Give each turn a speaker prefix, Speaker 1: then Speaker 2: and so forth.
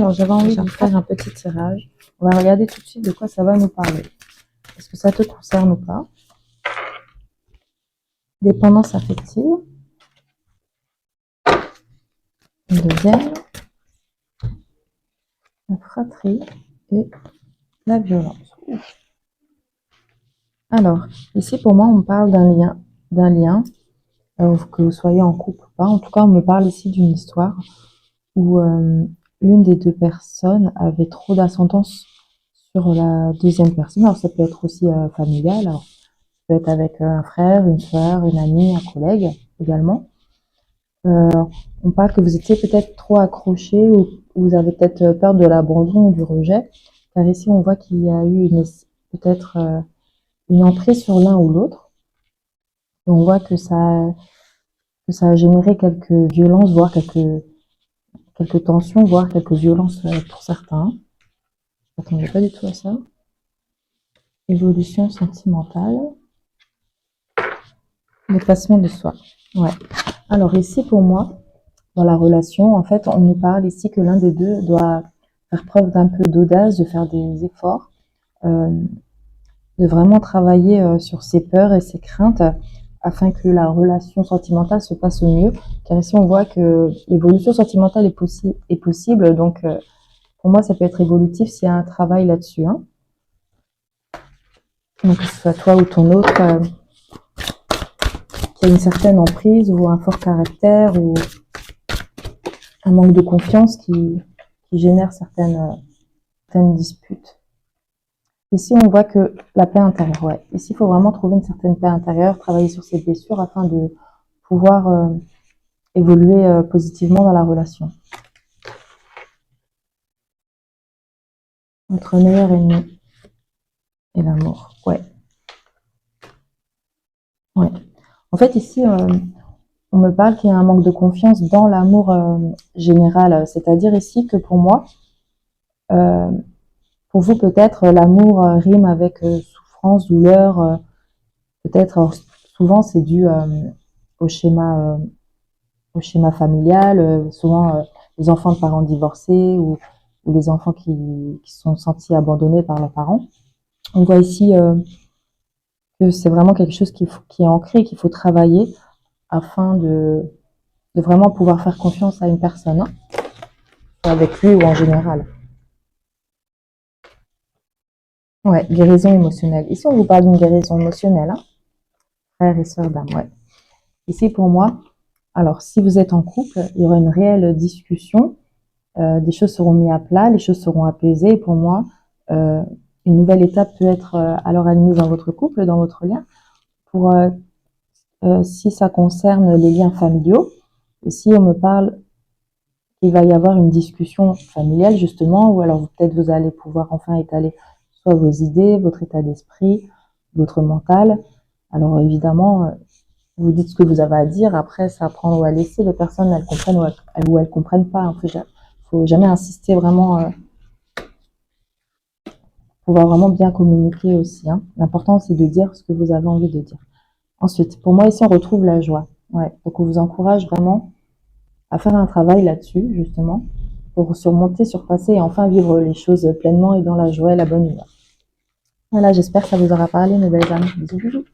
Speaker 1: Alors, j'avais envie de faire un petit tirage. On va regarder tout de suite de quoi ça va nous parler. Est-ce que ça te concerne ou pas? Dépendance affective. Une deuxième. La fratrie et la violence. Alors, ici, pour moi, on parle d'un lien, que vous soyez en couple ou pas. En tout cas, on me parle ici d'une histoire où l'une des deux personnes avait trop d'ascendance sur la deuxième personne. Alors, ça peut être aussi familial. Alors, ça peut être avec un frère, une soeur, une amie, un collègue également. On parle que vous étiez peut-être trop accroché ou vous avez peut-être peur de l'abandon ou du rejet. Car ici, on voit qu'il y a eu peut-être une emprise sur l'un ou l'autre. Et on voit que ça a généré quelques violences, voire quelques tensions, voire quelques violences pour certains. Je m'attendais pas du tout à ça. Évolution sentimentale. Dépassement de soi. Ouais. Alors ici, pour moi, dans la relation, en fait, on nous parle ici que l'un des deux doit faire preuve d'un peu d'audace, de faire des efforts, de vraiment travailler sur ses peurs et ses craintes afin que la relation sentimentale se passe au mieux. Car ici, on voit que l'évolution sentimentale est possible. Donc, pour moi, ça peut être évolutif s'il y a un travail là-dessus. Hein. Donc, que ce soit toi ou ton autre qui a une certaine emprise ou un fort caractère ou un manque de confiance qui génère certaines disputes. Ici, on voit que la paix intérieure, ouais. Ici, il faut vraiment trouver une certaine paix intérieure, travailler sur ses blessures afin de pouvoir évoluer positivement dans la relation. Notre meilleur ennemi est l'amour, ouais. Ouais. En fait, ici, on me parle qu'il y a un manque de confiance dans l'amour général. C'est-à-dire ici que pour moi, pour vous peut-être, l'amour rime avec souffrance, douleur. Peut-être, souvent, c'est dû au schéma familial. Souvent, les enfants de parents divorcés ou les enfants qui sont sentis abandonnés par leurs parents. On voit ici que c'est vraiment quelque chose qui est ancré, qu'il faut travailler afin de vraiment pouvoir faire confiance à une personne, hein, avec lui ou en général. Ouais, guérison émotionnelle. Ici, on vous parle d'une guérison émotionnelle, hein, frères et sœurs d'âme, ouais. Ici, pour moi, alors, si vous êtes en couple, il y aura une réelle discussion, des choses seront mises à plat, les choses seront apaisées. Et pour moi, une nouvelle étape peut être alors admise dans votre couple, dans votre lien, pour si ça concerne les liens familiaux. Ici, on me parle qu'il va y avoir une discussion familiale, justement, ou alors peut-être vous allez pouvoir enfin étaler soit vos idées, votre état d'esprit, votre mental. Alors évidemment, vous dites ce que vous avez à dire, après ça prend ou à laisser, les personnes elles comprennent ou elles comprennent pas. Faut jamais insister vraiment, pouvoir vraiment bien communiquer aussi. Hein. L'important c'est de dire ce que vous avez envie de dire. Ensuite, pour moi ici on retrouve la joie. Ouais, donc on vous encourage vraiment à faire un travail là-dessus, justement, pour surmonter, surpasser et enfin vivre les choses pleinement et dans la joie et la bonne humeur. Voilà, j'espère que ça vous aura parlé, mes belles âmes. Bisous, bisous.